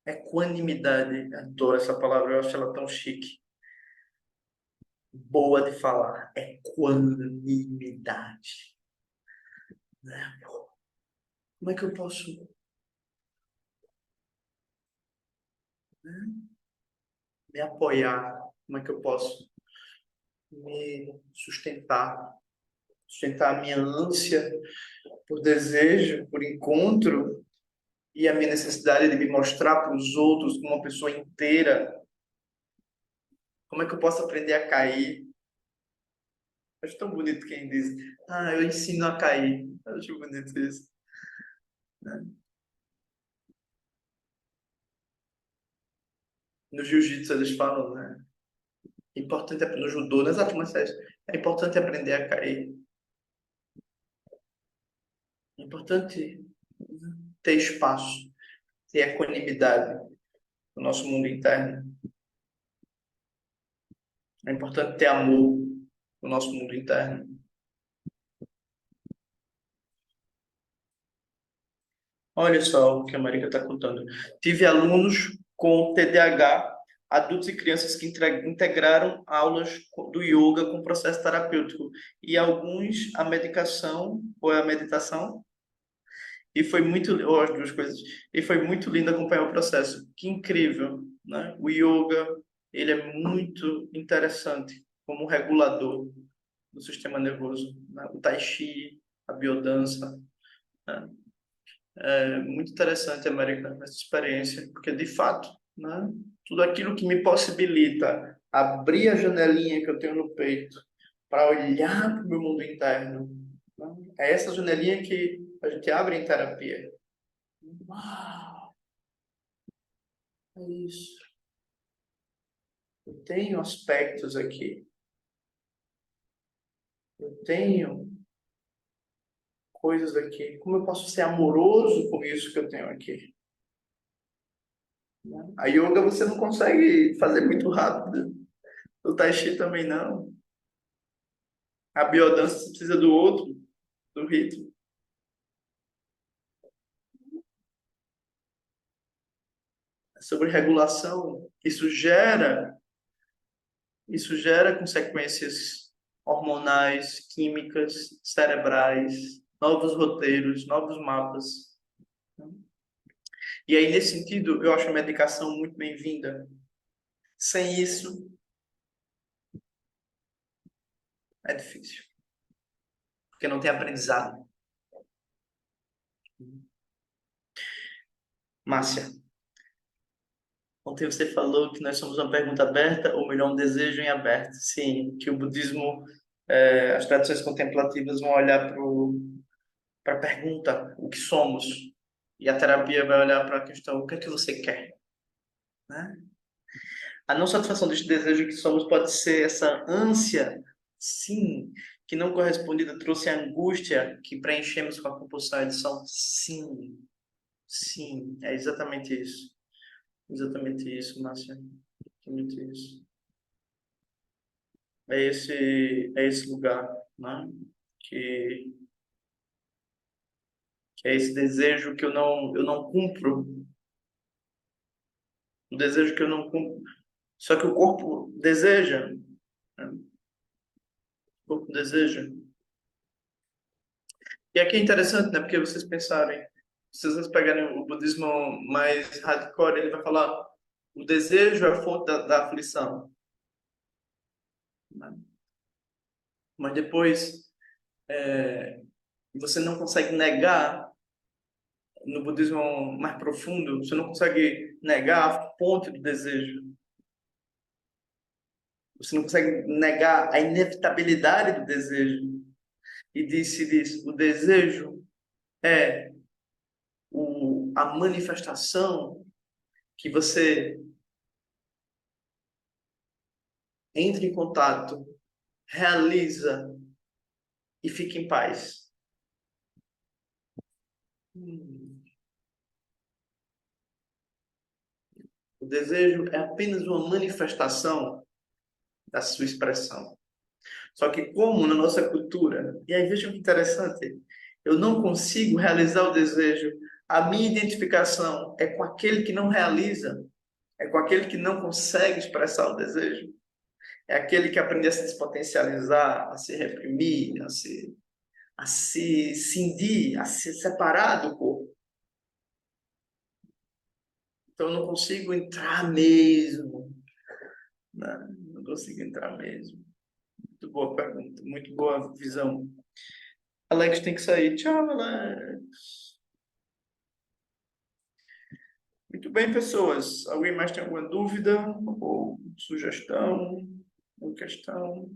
Equanimidade, adoro essa palavra, eu acho ela tão chique. Boa de falar. Equanimidade, né? Como é que eu posso, né, me apoiar? Como é que eu posso me sustentar a minha ânsia por desejo, por encontro e a minha necessidade de me mostrar para os outros como uma pessoa inteira? Como é que eu posso aprender a cair? Acho tão bonito quem diz, eu ensino a cair. Acho bonito isso, né? No jiu-jitsu eles falam, né? É importante, no judô, nas artes marciais, é importante aprender a cair. É importante ter espaço, ter equanimidade no nosso mundo interno. É importante ter amor no nosso mundo interno. Olha só o que a Marika está contando. Tive alunos com TDAH, adultos e crianças que integraram aulas do yoga com processo terapêutico e alguns a medicação ou a meditação. E foi muito, ou as duas coisas. E foi muito lindo acompanhar o processo. Que incrível, né? O yoga, ele é muito interessante como regulador do sistema nervoso, né? O tai chi, a biodança, né? É muito interessante, América, essa experiência, porque de fato, né, tudo aquilo que me possibilita abrir a janelinha que eu tenho no peito para olhar para o meu mundo interno, né, é essa janelinha que a gente abre em terapia. Uau, é isso. Eu tenho aspectos aqui, eu tenho coisas aqui. Como eu posso ser amoroso com isso que eu tenho aqui? Né? A yoga você não consegue fazer muito rápido. O tai chi também não. A biodança você precisa do outro, do ritmo. Sobre regulação, isso gera consequências hormonais, químicas, cerebrais, novos roteiros, novos mapas. E aí, nesse sentido, eu acho a medicação muito bem-vinda. Sem isso, é difícil, porque não tem aprendizado. Márcia, ontem você falou que nós somos uma pergunta aberta, ou melhor, um desejo em aberto. Sim, que o budismo, as tradições contemplativas vão olhar para a pergunta, o que somos, e a terapia vai olhar para a questão, o que é que você quer, né? A não satisfação deste desejo que somos pode ser essa ânsia, sim, que não correspondida trouxe a angústia que preenchemos com a compulsão e adição. Sim, sim, é exatamente isso. Exatamente isso, Márcia. Exatamente isso. É esse lugar, né? Que, que é esse desejo que eu não cumpro, o desejo que eu não cumpro. Só que o corpo deseja, né? O corpo deseja. E aqui é interessante, né? Porque vocês pensarem, se vocês pegarem o budismo mais hardcore, ele vai falar o desejo é a fonte da aflição, né? Mas depois você não consegue negar, no budismo mais profundo, você não consegue negar a fonte do desejo. Você não consegue negar a inevitabilidade do desejo. E diz, o desejo é a manifestação que você entra em contato, realiza e fica em paz. O desejo é apenas uma manifestação da sua expressão. Só que como na nossa cultura, e aí veja que interessante, eu não consigo realizar o desejo, a minha identificação é com aquele que não realiza, é com aquele que não consegue expressar o desejo, é aquele que aprende a se despotencializar, a se reprimir, a se cindir, a se separar do corpo. Então eu não consigo entrar mesmo, né? Não consigo entrar mesmo. Muito boa pergunta, muito boa visão. Alex tem que sair. Tchau, Alex. Muito bem, pessoas. Alguém mais tem alguma dúvida ou sugestão ou questão?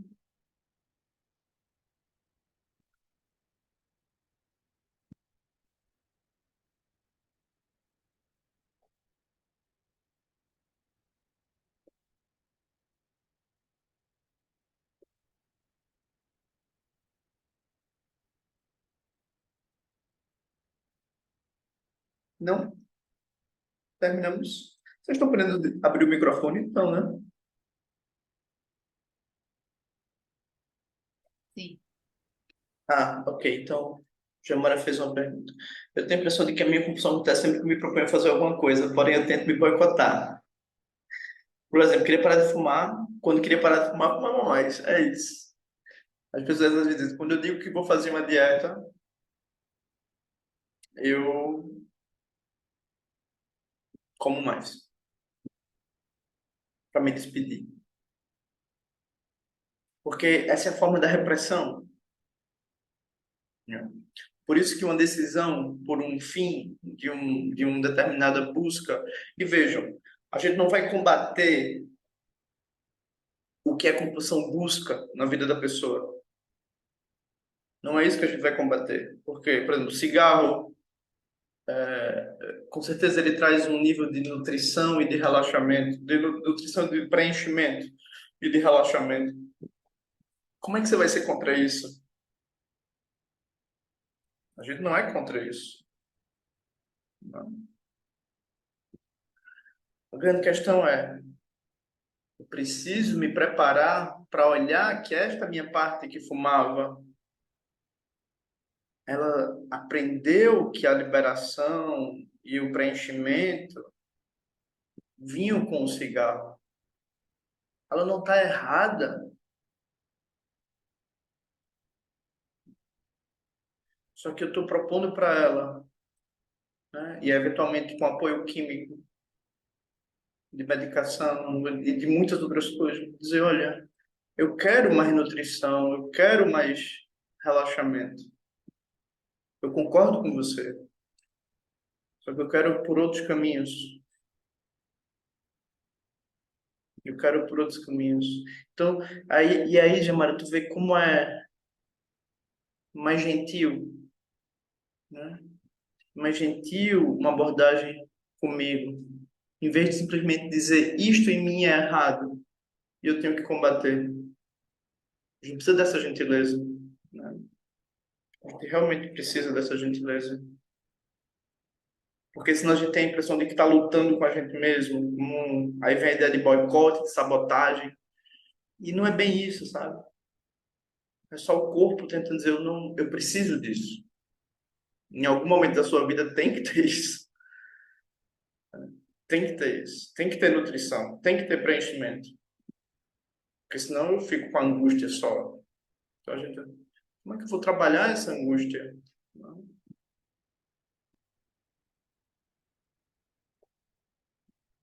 Não, terminamos. Vocês estão podendo abrir o microfone, então, né? Sim. Ah, ok. Então, Jamara fez uma pergunta. Eu tenho a impressão de que a minha compulsão está sempre que me proponho fazer alguma coisa, porém eu tento me boicotar. Por exemplo, queria parar de fumar. Quando queria parar de fumar, fumava mais. É isso. As pessoas às vezes dizem, quando eu digo que vou fazer uma dieta, eu como mais, para me despedir. Porque essa é a forma da repressão, né? Por isso que uma decisão por um fim de uma determinada busca, e vejam, a gente não vai combater o que a compulsão busca na vida da pessoa. Não é isso que a gente vai combater. Porque, por exemplo, cigarro, com certeza ele traz um nível de nutrição e de relaxamento, de nutrição de preenchimento e de relaxamento. Como é que você vai ser contra isso? A gente não é contra isso. Não. A grande questão é, eu preciso me preparar para olhar que esta minha parte que fumava, ela aprendeu que a liberação e o preenchimento vinham com o cigarro. Ela não está errada, só que eu estou propondo para ela, né, e eventualmente com apoio químico, de medicação e de muitas outras coisas, dizer, olha, eu quero mais nutrição, eu quero mais relaxamento. Eu concordo com você, só que eu quero por outros caminhos. Eu quero por outros caminhos. Então, aí, Jamara, tu vê como é mais gentil, né? Mais gentil uma abordagem comigo, em vez de simplesmente dizer isto em mim é errado e eu tenho que combater. A gente precisa dessa gentileza, né? A gente realmente precisa dessa gentileza. Porque senão a gente tem a impressão de que está lutando com a gente mesmo. Aí vem a ideia de boicote, de sabotagem. E não é bem isso, sabe? É só o corpo tentando dizer, eu não, eu preciso disso. Em algum momento da sua vida tem que ter isso. Tem que ter isso. Tem que ter nutrição. Tem que ter preenchimento. Porque senão eu fico com a angústia só. Então a gente, como é que eu vou trabalhar essa angústia? Não.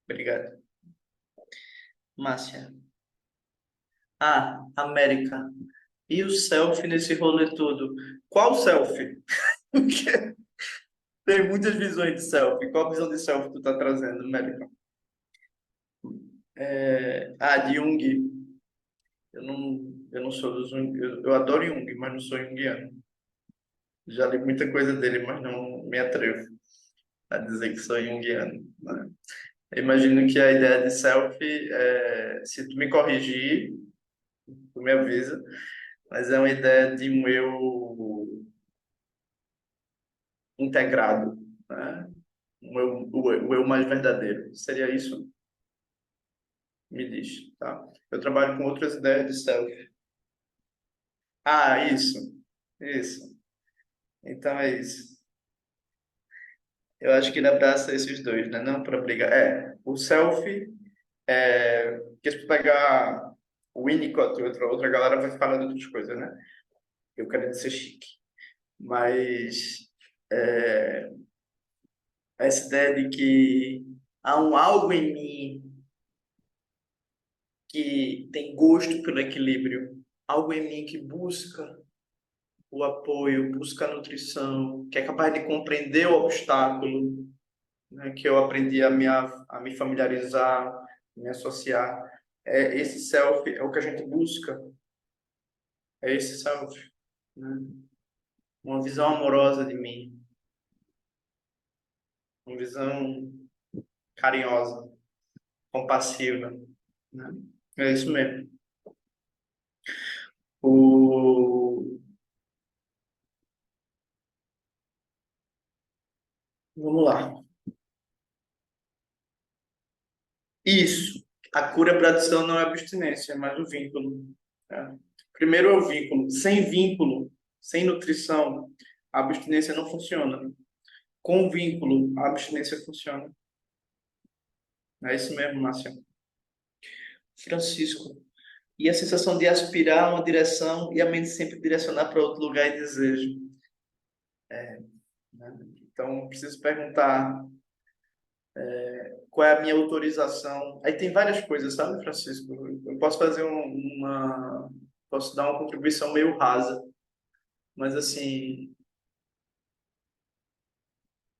Obrigado. Márcia. Ah, América. E o selfie nesse rolê todo? Qual selfie? Porque tem muitas visões de selfie. Qual visão de selfie tu tá trazendo, América? De Jung. Eu não sou do Jung. Eu adoro Jung, mas não sou junguiano. Já li muita coisa dele, mas não me atrevo a dizer que sou junguiano, né? Eu imagino que a ideia de selfie, se tu me corrigir, tu me avisa, mas é uma ideia de um eu integrado, né? O eu mais verdadeiro. Seria isso? Me diz, tá? Eu trabalho com outras ideias de selfie. Ah, isso. Isso. Então é isso. Eu acho que ele abraça esses dois, né? Não para brigar. O selfie, porque se tu pegar o Winnicott e outra galera vai falar de outras coisas, né? Eu quero ser chique. Mas é, essa ideia de que há um algo em mim que tem gosto pelo equilíbrio, algo em mim que busca o apoio, busca a nutrição, que é capaz de compreender o obstáculo, né, que eu aprendi a me familiarizar, me associar. Esse self é o que a gente busca, é esse self, né? Uma visão amorosa de mim, uma visão carinhosa, compassiva, né? É isso mesmo. O... Vamos lá. Isso. A cura para a adição não é abstinência, é mais o vínculo. Né? Primeiro é o vínculo. Sem vínculo, sem nutrição, a abstinência não funciona. Com vínculo, a abstinência funciona. É isso mesmo, Márcia. Francisco. E a sensação de aspirar a uma direção e a mente sempre direcionar para outro lugar e desejo. Né? Então, preciso perguntar qual é a minha autorização. Aí tem várias coisas, sabe, Francisco? Eu posso fazer posso dar uma contribuição meio rasa, mas assim,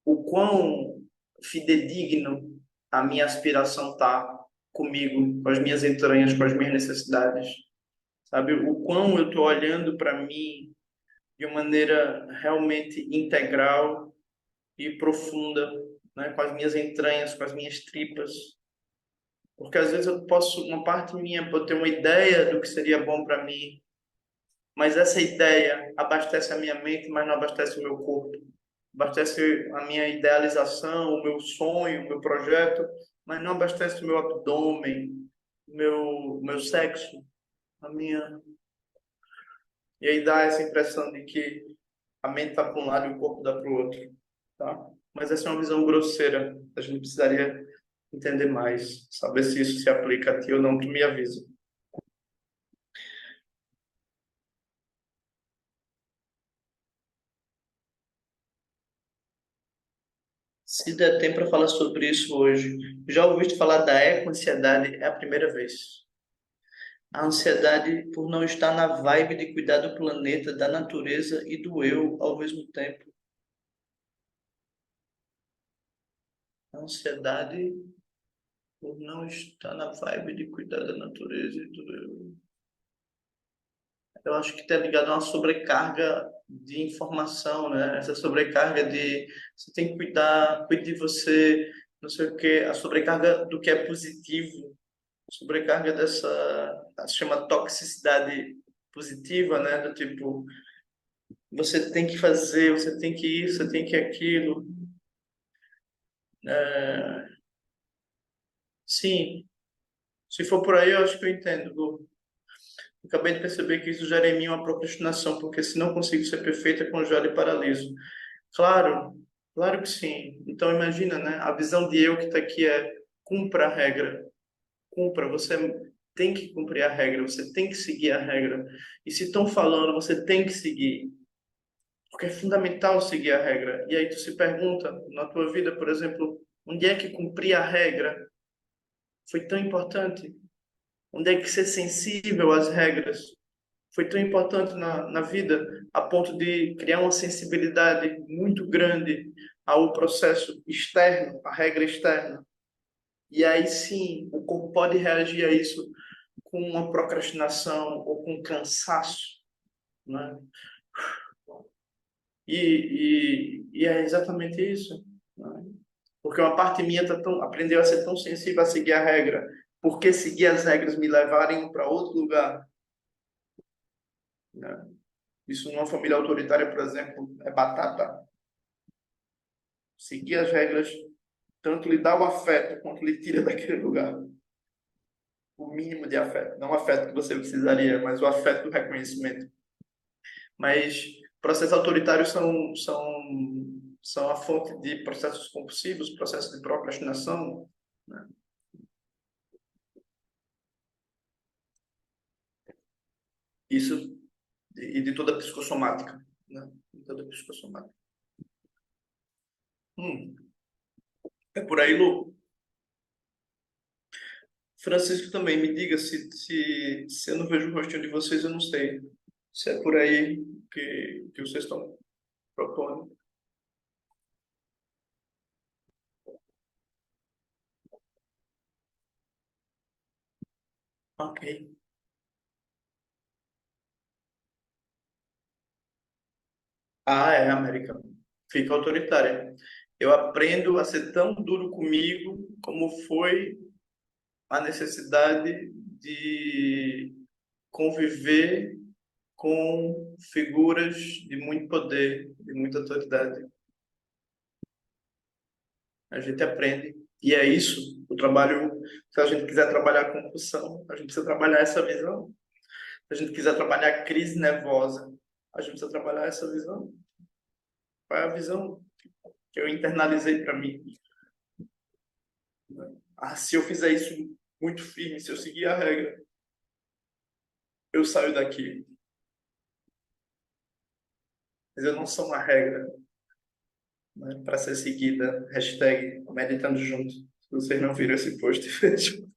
o quão fidedigno a minha aspiração tá comigo, com as minhas entranhas, com as minhas necessidades, sabe? O quão eu estou olhando para mim de uma maneira realmente integral e profunda, né? Com as minhas entranhas, com as minhas tripas. Porque às vezes eu posso, uma parte minha pode ter uma ideia do que seria bom para mim, mas essa ideia abastece a minha mente, mas não abastece o meu corpo. Abastece a minha idealização, o meu sonho, o meu projeto, mas não abastece o meu abdômen, o meu sexo, a minha. E aí dá essa impressão de que a mente está para um lado e o corpo dá para o outro, tá? Mas essa é uma visão grosseira. A gente precisaria entender mais, saber se isso se aplica a ti ou não. Tu me avisa. Se der tempo para falar sobre isso hoje. Já ouviste falar da eco-ansiedade? É a primeira vez. A ansiedade por não estar na vibe de cuidar do planeta, da natureza e do eu ao mesmo tempo. A ansiedade por não estar na vibe de cuidar da natureza e do eu. Eu acho que está ligado a uma sobrecarga de informação, né? Essa sobrecarga de você tem que cuidar, cuide de você, não sei o quê, a sobrecarga do que é positivo, sobrecarga se chama toxicidade positiva, né? Do tipo, você tem que fazer, você tem que isso, você tem que aquilo. É, sim, se for por aí, eu acho que eu entendo, Gu. Acabei de perceber que isso gera em mim uma procrastinação, porque se não consigo ser perfeita, congelo e paraliso. Claro, claro que sim. Então imagina, né? A visão de eu que está aqui é cumpra a regra, cumpra. Você tem que cumprir a regra, você tem que seguir a regra. E se estão falando, você tem que seguir, porque é fundamental seguir a regra. E aí tu se pergunta, na tua vida, por exemplo, onde é que cumprir a regra foi tão importante? Onde é que ser sensível às regras foi tão importante na vida, a ponto de criar uma sensibilidade muito grande ao processo externo, à regra externa. E aí sim, o corpo pode reagir a isso com uma procrastinação ou com cansaço, né? E é exatamente isso, né? Porque uma parte minha aprendeu a ser tão sensível a seguir a regra, porque seguir as regras me levarem para outro lugar, né? Isso numa família autoritária, por exemplo, é batata. Seguir as regras tanto lhe dá o afeto quanto lhe tira daquele lugar. O mínimo de afeto. Não o afeto que você precisaria, mas o afeto do reconhecimento. Mas processos autoritários são a fonte de processos compulsivos, processos de procrastinação, né? Isso e de toda a psicossomática, né? De toda a psicossomática. Hum, é por aí, Lu. Francisco também, me diga se eu não vejo o rostinho de vocês, eu não sei. Se é por aí que vocês estão propondo. Ok. Ah, é, América. Fica autoritária. Eu aprendo a ser tão duro comigo como foi a necessidade de conviver com figuras de muito poder, de muita autoridade. A gente aprende. E é isso, o trabalho, se a gente quiser trabalhar compulsão, a gente precisa trabalhar essa visão. Se a gente quiser trabalhar crise nervosa, a gente precisa trabalhar essa visão. Qual é a visão que eu internalizei para mim? Ah, se eu fizer isso muito firme, se eu seguir a regra, eu saio daqui. Mas eu não sou uma regra, né, para ser seguida. Hashtag meditando junto. Se vocês não viram esse post, vejam.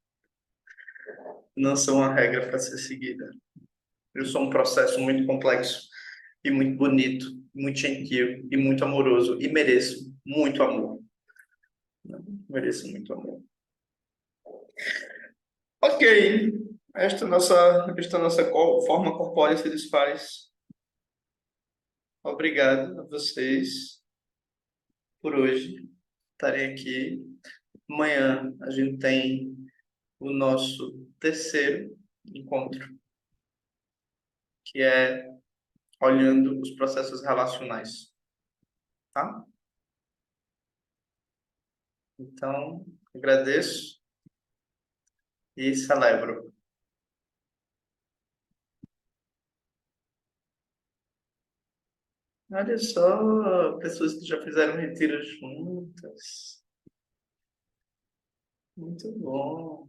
Não sou uma regra para ser seguida. Eu sou um processo muito complexo e muito bonito, muito gentil e muito amoroso e mereço muito amor. Né? Mereço muito amor. Ok, forma corpórea se desfaz. Obrigado a vocês por hoje. Estarei aqui. Amanhã a gente tem o nosso terceiro encontro, que é olhando os processos relacionais, tá? Então, agradeço e celebro. Olha só, pessoas que já fizeram retiros juntas. Muito bom.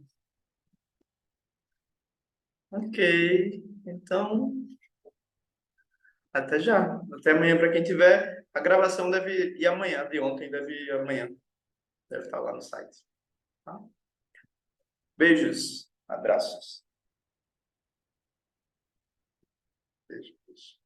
Ok. Então, até já. Até amanhã para quem tiver. A gravação deve ir amanhã, de ontem deve ir amanhã. Deve estar lá no site. Tá? Beijos, abraços. Beijos.